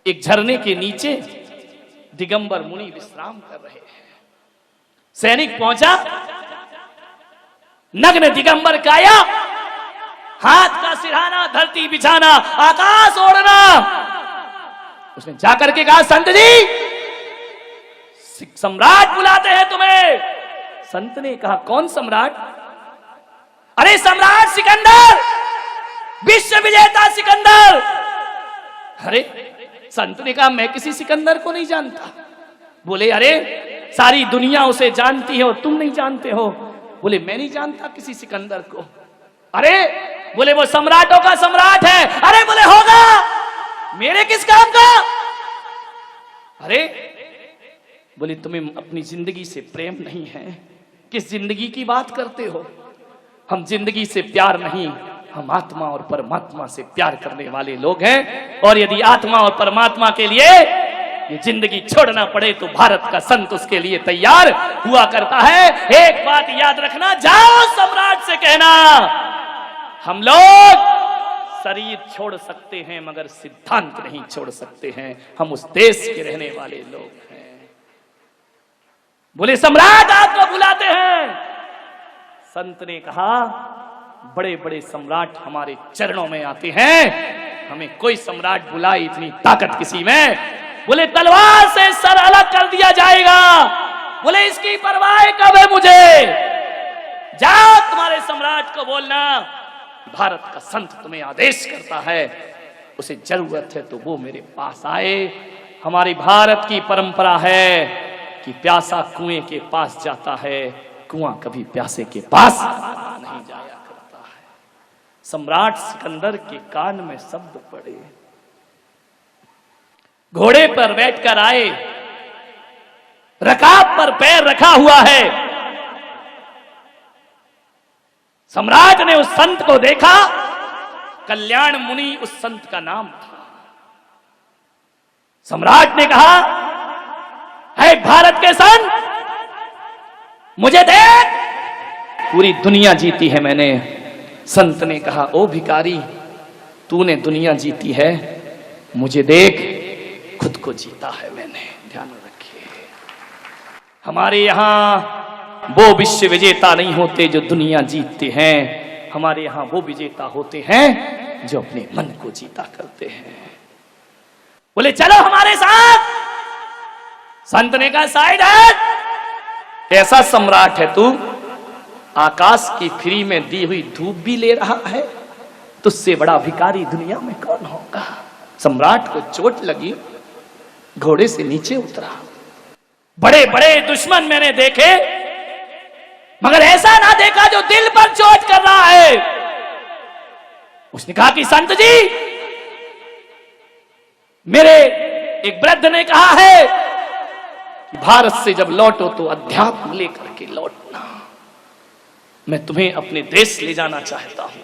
एक झरने के नीचे दिगंबर मुनि विश्राम कर रहे हैं। सैनिक पहुंचा, नग्न दिगंबर काया, हाथ का सिरहाना, धरती बिछाना, आकाश ओढ़ना। उसने जाकर के कहा, संत जी सम्राट बुलाते हैं तुम्हें। संत ने कहा, कौन सम्राट? अरे सम्राट सिकंदर, विश्व विजेता सिकंदर। अरे संत ने कहा, मैं किसी सिकंदर को नहीं जानता। बोले, अरे सारी दुनिया उसे जानती है और तुम नहीं जानते हो। बोले, मैं नहीं जानता किसी सिकंदर को। अरे बोले, वो सम्राटों का सम्राट है। अरे बोले, होगा, मेरे किस काम का? अरे बोले, तुम्हें अपनी जिंदगी से प्रेम नहीं है। किस जिंदगी की बात करते हो? हम जिंदगी से प्यार नहीं, हम आत्मा और परमात्मा से प्यार करने वाले लोग हैं। और यदि आत्मा और परमात्मा के लिए ये जिंदगी छोड़ना पड़े तो भारत का संत उसके लिए तैयार हुआ करता है। एक बात याद रखना, जाओ सम्राट से कहना, हम लोग शरीर छोड़ सकते हैं मगर सिद्धांत नहीं छोड़ सकते हैं। हम उस देश के रहने वाले लोग हैं। बोले, सम्राट आपको बुलाते हैं। संत ने कहा, बड़े बड़े सम्राट हमारे चरणों में आते हैं, हमें कोई सम्राट बुलाए इतनी ताकत किसी में। बोले, तलवार से सर अलग कर दिया जाएगा। बोले, इसकी परवाह कब है मुझे? जाओ तुम्हारे सम्राट को बोलना, भारत का संत तुम्हें आदेश करता है, उसे जरूरत है तो वो मेरे पास आए। हमारी भारत की परंपरा है कि प्यासा कुएं के पास जाता है, कुआं कभी प्यासे के पास नहीं जाया करता है। सम्राट सिकंदर के कान में शब्द पड़े। घोड़े पर बैठकर आए, रकाब पर पैर रखा हुआ है। सम्राट ने उस संत को देखा, कल्याण मुनि उस संत का नाम था। सम्राट ने कहा, है भारत के संत, मुझे देख, पूरी दुनिया जीती है मैंने। संत ने कहा, ओ भिखारी, तूने दुनिया जीती है, मुझे देख, खुद को जीता है मैंने। ध्यान रखिए, हमारे यहां वो विश्व विजेता नहीं होते जो दुनिया जीतते हैं, हमारे यहां वो विजेता होते हैं जो अपने मन को जीता करते हैं। बोले, चलो हमारे साथ। संत ने कहा, साइड हट, कैसा सम्राट है तू? आकाश की फ्री में दी हुई धूप भी ले रहा है, तुझसे बड़ा भिखारी दुनिया में कौन होगा? सम्राट को चोट लगी, घोड़े से नीचे उतरा। बड़े बड़े दुश्मन मैंने देखे, मगर ऐसा ना देखा जो दिल पर चोट कर रहा है। उसने कहा कि संत जी, मेरे एक वृद्ध ने कहा है कि भारत से जब लौटो तो अध्यात्म लेकर के लौटना। मैं तुम्हें अपने देश ले जाना चाहता हूं।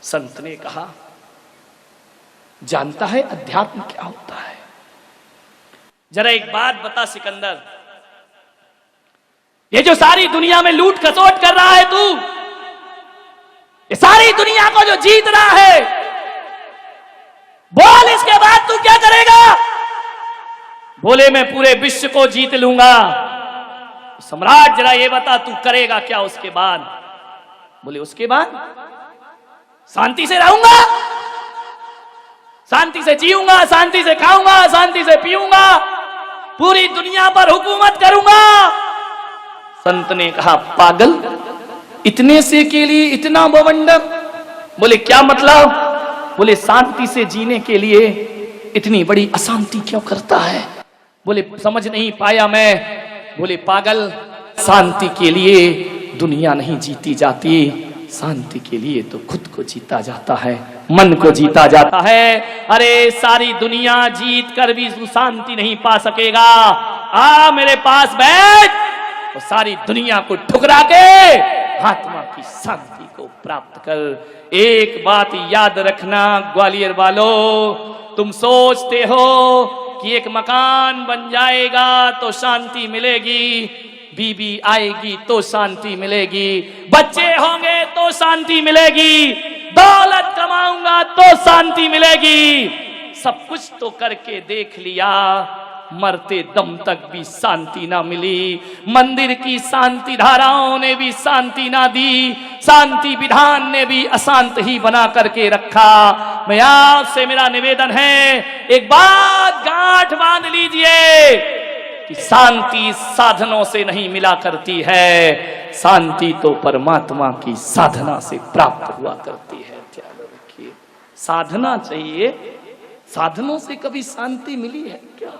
संत ने कहा, जानता है अध्यात्म क्या होता है? जरा एक बात बता सिकंदर, ये जो सारी दुनिया में लूट खसोट कर रहा है तू, ये सारी दुनिया को जो जीत रहा है, बोल इसके बाद तू क्या करेगा? बोले, मैं पूरे विश्व को जीत लूंगा। सम्राट जरा ये बता, तू करेगा क्या उसके बाद? बोले, उसके बाद शांति से रहूंगा, शांति से जीऊंगा, शांति से खाऊंगा, शांति से पीऊंगा, पूरी दुनिया पर हुकूमत करूंगा। संत ने कहा, पागल, इतने से के लिए इतना बवंडर? बोले, क्या मतलब? बोले, शांति से जीने के लिए इतनी बड़ी अशांति क्यों करता है? बोले, समझ नहीं पाया मैं। बोले, पागल, शांति के लिए दुनिया नहीं जीती जाती, शांति के लिए तो खुद को जीता जाता है, मन को जीता जाता है। अरे सारी दुनिया जीत कर भी तू शांति नहीं पा सकेगा। आ मेरे पास बैठ और सारी दुनिया को ठुकरा के आत्मा की शांति को प्राप्त कर। एक बात याद रखना ग्वालियर वालों, तुम सोचते हो कि एक मकान बन जाएगा तो शांति मिलेगी, बीबी आएगी तो शांति मिलेगी, बच्चे होंगे तो शांति मिलेगी, दौलत कमाऊंगा तो शांति मिलेगी। सब कुछ तो करके देख लिया, मरते दम तक भी शांति ना मिली। मंदिर की शांति धाराओं ने भी शांति ना दी, शांति विधान ने भी अशांत ही बना करके रखा। मैं आपसे मेरा निवेदन है, एक बात गांठ बांध लीजिए कि शांति साधनों से नहीं मिला करती है, शांति तो परमात्मा की साधना से प्राप्त हुआ करती है। ध्यान रखिए, साधना चाहिए, साधनों से कभी शांति मिली है क्या?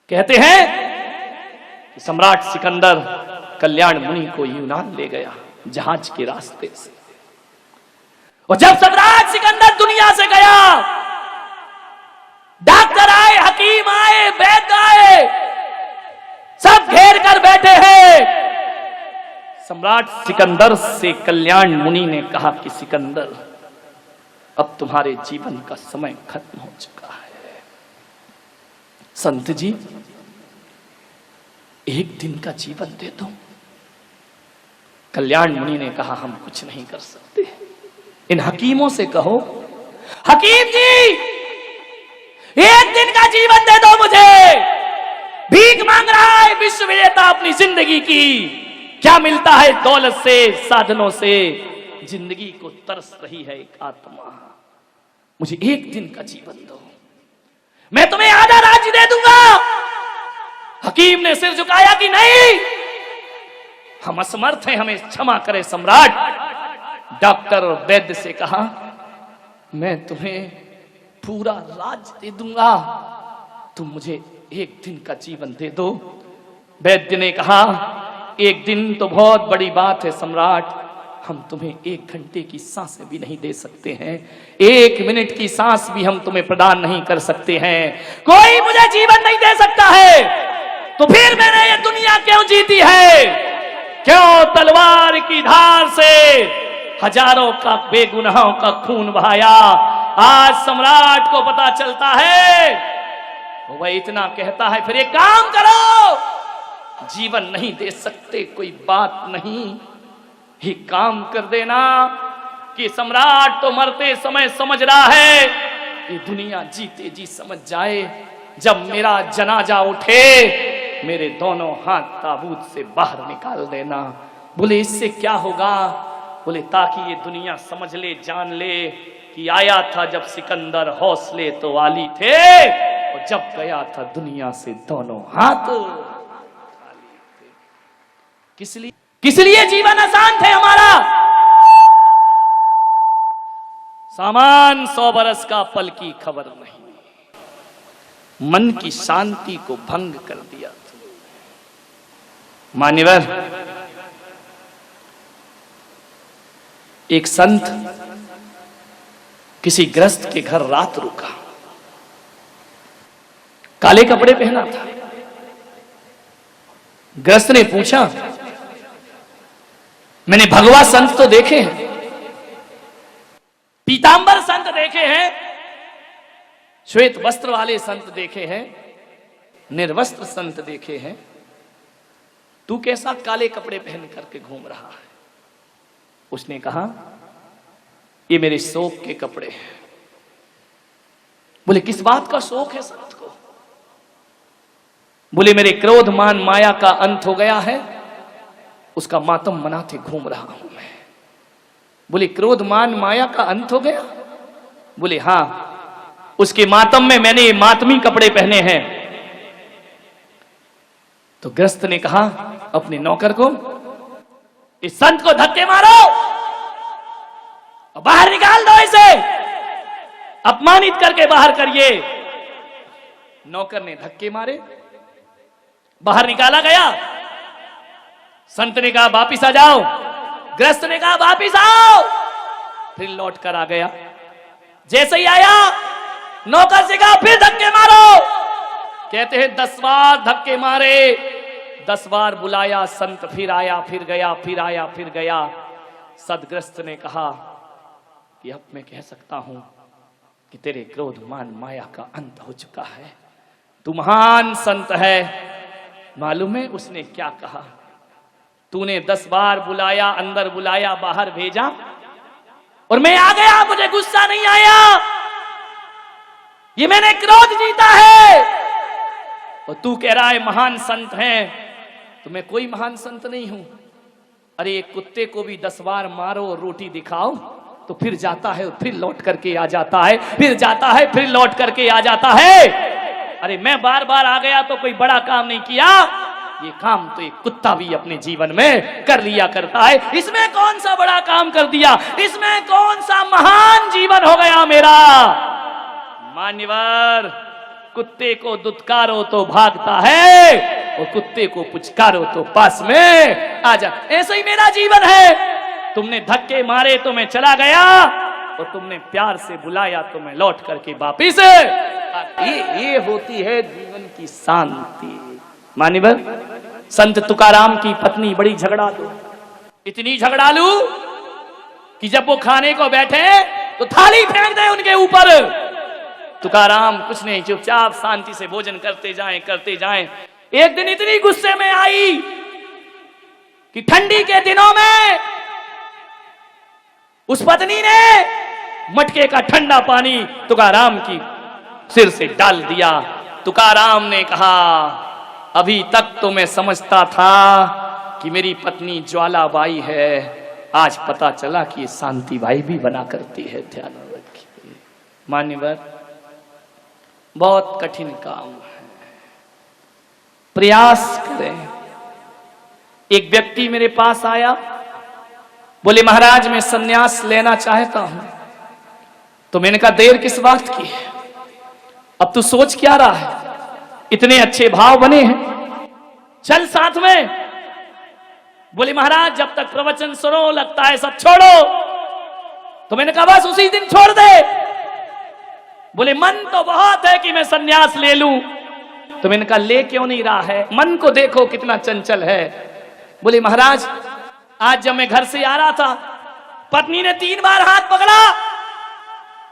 कहते हैं कि सम्राट सिकंदर कल्याण मुनि को यूनान ले गया जहाज के रास्ते से, और जब सम्राट सिकंदर दुनिया से गया, डॉक्टर आए, हकीम आए, वैद्य आए, सब घेर कर बैठे हैं। सम्राट सिकंदर से कल्याण मुनि ने कहा कि सिकंदर, अब तुम्हारे जीवन का समय खत्म हो चुका है। संत जी, एक दिन का जीवन दे दो। कल्याण मुनि ने कहा, हम कुछ नहीं कर सकते, इन हकीमों से कहो, हकीम जी एक दिन का जीवन दे दो मुझे, भीख मांग रहा है विश्व विजेता अपनी जिंदगी की। क्या मिलता है दौलत से, साधनों से? जिंदगी को तरस रही है एक आत्मा, मुझे एक दिन का जीवन दो, मैं तुम्हें आधा राज्य दे दूंगा। हकीम ने सिर झुकाया कि नहीं, हम असमर्थ हैं, हमें क्षमा करें सम्राट। डॉक्टर और वैद्य से कहा, मैं तुम्हें पूरा राज्य दे दूंगा, तुम मुझे एक दिन का जीवन दे दो। वैद्य ने कहा, एक दिन तो बहुत बड़ी बात है सम्राट, हम तुम्हें 1 घंटे की सांसें भी नहीं दे सकते हैं, 1 मिनट की सांस भी हम तुम्हें प्रदान नहीं कर सकते हैं। कोई मुझे जीवन नहीं दे सकता है, तो फिर मैंने ये दुनिया क्यों जीती है? क्यों तलवार की धार से हजारों का बेगुनाहों का खून बहाया? आज सम्राट को पता चलता है, वह इतना कहता है, फिर एक काम करो, जीवन नहीं दे सकते कोई बात नहीं, ही काम कर देना कि सम्राट तो मरते समय समझ रहा है, ये दुनिया जीते जी समझ जाए, जब मेरा जनाजा उठे मेरे दोनों हाथ ताबूत से बाहर निकाल देना। बोले इससे क्या होगा? बोले ताकि ये दुनिया समझ ले, जान ले कि आया था जब सिकंदर हौसले तो वाली थे, और जब गया था दुनिया से दोनों हाथ खाली थे। किस लिए जीवन आसान थे हमारा? सामान 100 बरस का, पल की खबर नहीं, मन की शांति को भंग कर दिया। मान्यवर, एक संत किसी ग्रस्त के घर रात रुका, काले कपड़े पहना था। ग्रस्त ने पूछा, मैंने भगवा संत तो देखे हैं, पीतांबर संत देखे हैं, श्वेत वस्त्र वाले संत देखे हैं, निर्वस्त्र संत देखे हैं, तू कैसा काले कपड़े पहन करके घूम रहा है? उसने कहा, ये मेरे शोक के कपड़े हैं। बोले किस बात का शोक है संत को? बोले मेरे क्रोध मान माया का अंत हो गया है, उसका मातम मनाते घूम रहा हूं मैं। बोले क्रोध मान माया का अंत हो गया? बोले हां, उसके मातम में मैंने ये मातमी कपड़े पहने हैं। तो ग्रस्त ने कहा अपने नौकर को, इस संत को धक्के मारो और बाहर निकाल दो, इसे अपमानित करके बाहर करिए। नौकर ने धक्के मारे, बाहर निकाला गया। संत ने कहा वापिस आ जाओ, ग्रस्त ने कहा वापिस आओ, फिर लौट कर आ गया। जैसे ही आया, नौकर से कहा फिर धक्के मारो। कहते हैं 10 बार धक्के मारे, 10 बार बुलाया, संत फिर आया, फिर गया, फिर आया, फिर गया। सदग्रस्त ने कहा कि अब मैं कह सकता हूं कि तेरे क्रोध मान माया का अंत हो चुका है, तू महान संत है। मालूम है उसने क्या कहा? तूने 10 बार बुलाया, अंदर बुलाया, बाहर भेजा, और मैं आ गया, मुझे गुस्सा नहीं आया। ये मैंने क्रोध जीता है। और तू कह रहा है महान संत है, तो मैं कोई महान संत नहीं हूं। अरे एक कुत्ते को भी 10 बार मारो और रोटी दिखाओ तो फिर जाता है, फिर लौट करके आ जाता है, फिर जाता है, फिर लौट करके आ जाता है। अरे मैं बार बार आ गया तो कोई बड़ा काम नहीं किया, ये काम तो एक कुत्ता भी अपने जीवन में कर लिया करता है। इसमें कौन सा बड़ा काम कर दिया, इसमें कौन सा महान जीवन हो गया मेरा। मान्यवर, कुत्ते को दुत्कारो तो भागता है और कुत्ते को पुचकारो तो पास में आ जा। ऐसा ही मेरा जीवन है। तुमने धक्के मारे तो मैं चला गया और तुमने प्यार से बुलाया तो मैं लौट करके वापिस। ये होती है जीवन की शांति। मान्यवर, संत तुकाराम की पत्नी बड़ी झगड़ालू, इतनी झगड़ालू कि जब वो खाने को बैठे तो थाली फेंक दे उनके ऊपर। तुकाराम कुछ नहीं, चुपचाप शांति से भोजन करते जाएं। एक दिन इतनी गुस्से में आई कि ठंडी के दिनों में उस पत्नी ने मटके का ठंडा पानी तुकाराम की सिर से डाल दिया। तुकाराम ने कहा, अभी तक तो मैं समझता था कि मेरी पत्नी ज्वालाबाई है, आज पता चला कि ये शांतिबाई भी बना करती है। ध्यान रखिए मान्यवर, बहुत कठिन काम है, प्रयास करें। एक व्यक्ति मेरे पास आया, बोले महाराज मैं सन्यास लेना चाहता हूं। तो मैंने कहा देर किस बात की है, अब तू सोच क्या रहा है, इतने अच्छे भाव बने हैं, चल साथ में। बोले महाराज जब तक प्रवचन सुनो लगता है सब छोड़ो। तो मैंने कहा बस उसी दिन छोड़ दे। बोले मन तो बहुत है कि मैं सन्यास ले लूं। तो मैंने कहा ले क्यों नहीं रहा है, मन को देखो कितना चंचल है। बोले महाराज आज जब मैं घर से आ रहा था, पत्नी ने 3 बार हाथ पकड़ा,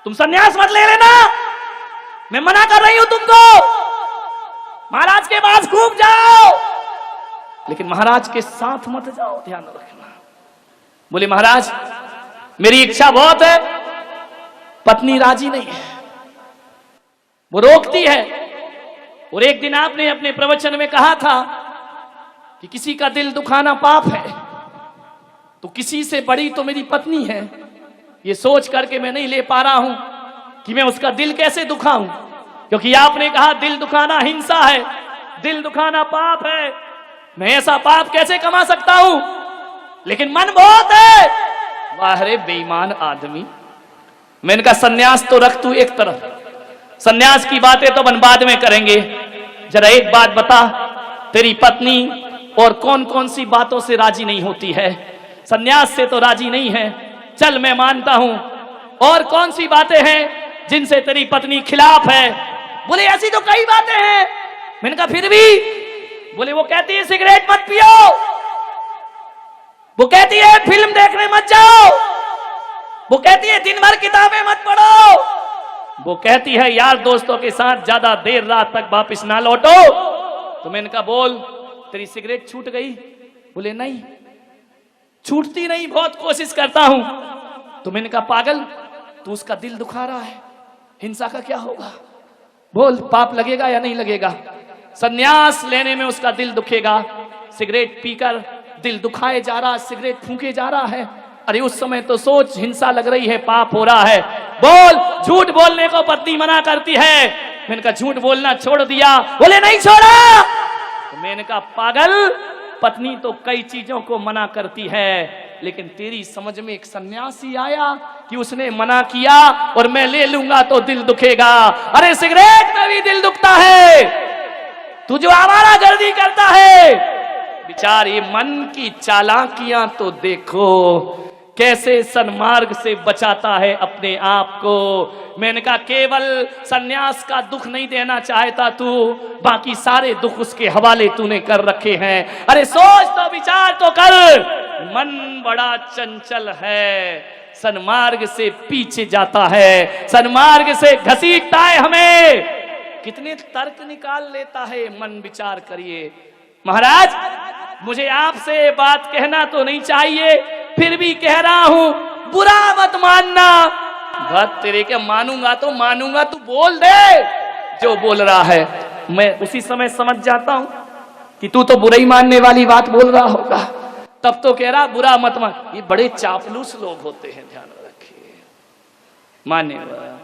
तुम सन्यास मत ले लेना, मैं मना कर रही हूं तुमको, महाराज के पास खूब जाओ, लेकिन महाराज के साथ मत जाओ, ध्यान रखना। बोले महाराज मेरी इच्छा बहुत है, पत्नी राजी नहीं है, वो रोकती है। और एक दिन आपने अपने प्रवचन में कहा था कि किसी का दिल दुखाना पाप है, तो किसी से बड़ी तो मेरी पत्नी है। ये सोच करके मैं नहीं ले पा रहा हूं कि मैं उसका दिल कैसे दुखाऊं, क्योंकि आपने कहा दिल दुखाना हिंसा है, दिल दुखाना पाप है, मैं ऐसा पाप कैसे कमा सकता हूं, लेकिन मन बहुत है। वाह रे बेईमान आदमी। मैंने कहा सन्यास तो रख तू एक तरफ, सन्यास की बातें तो अपन बाद में करेंगे, जरा एक बात बता, तेरी पत्नी और कौन कौन सी बातों से राजी नहीं होती है, सन्यास से तो राजी नहीं है, चल मैं मानता हूं, और कौन सी बातें हैं जिनसे तेरी पत्नी खिलाफ है। बोले ऐसी तो कई बातें हैं। मैंने कहा फिर भी, बोले वो कहती है सिगरेट मत पियो, वो कहती है फिल्म देखने मत जाओ, वो कहती है दिन भर किताबें मत पढ़ो, वो कहती है यार दोस्तों के साथ ज्यादा देर रात तक वापस ना लौटो। तो मैंने कहा बोल तेरी सिगरेट छूट गई? बोले नहीं छूटती नहीं, बहुत कोशिश करता हूं। तो मैंने कहा पागल, तू उसका दिल दुखा रहा है, हिंसा का क्या होगा, बोल पाप लगेगा या नहीं लगेगा? सन्यास लेने में उसका दिल दुखेगा, सिगरेट पीकर दिल दुखाए जा रहा, सिगरेट फूंके जा रहा है। अरे उस समय तो सोच, हिंसा लग रही है, पाप हो रहा है। बोल, झूठ बोलने को पत्नी मना करती है। मैंने कहा झूठ बोलना छोड़ दिया? बोले नहीं छोड़ा। तो मैंने कहा पागल, पत्नी तो कई चीजों को मना करती है, लेकिन तेरी समझ में एक सन्यासी आया कि उसने मना किया और मैं ले लूंगा तो दिल दुखेगा। अरे सिगरेट में भी दिल दुखता है, तू जो आवारा गर्दी करता है। विचार, ये मन की चालाकियां तो देखो, कैसे सन्मार्ग से बचाता है अपने आप को। मैंने कहा केवल सन्यास का दुख नहीं देना चाहता तू, बाकी सारे दुख उसके हवाले तूने कर रखे हैं। अरे सोच तो, विचार तो कर, मन बड़ा चंचल है, सन्मार्ग से पीछे जाता है, सन्मार्ग से घसीटता है हमें। कितने तर्क निकाल लेता है मन, विचार करिए। महाराज मुझे आपसे बात कहना तो नहीं चाहिए, फिर भी कह रहा हूं, बुरा मत मानना, बात तेरे के मानूंगा तो मानूंगा, तू बोल दे जो बोल रहा है। मैं उसी समय समझ जाता हूं कि तू तो बुराई मानने वाली बात बोल रहा होगा। तब तो कह रहा बुरा मत मान। ये बड़े चापलूस लोग होते हैं, ध्यान रखिए। मान्यवर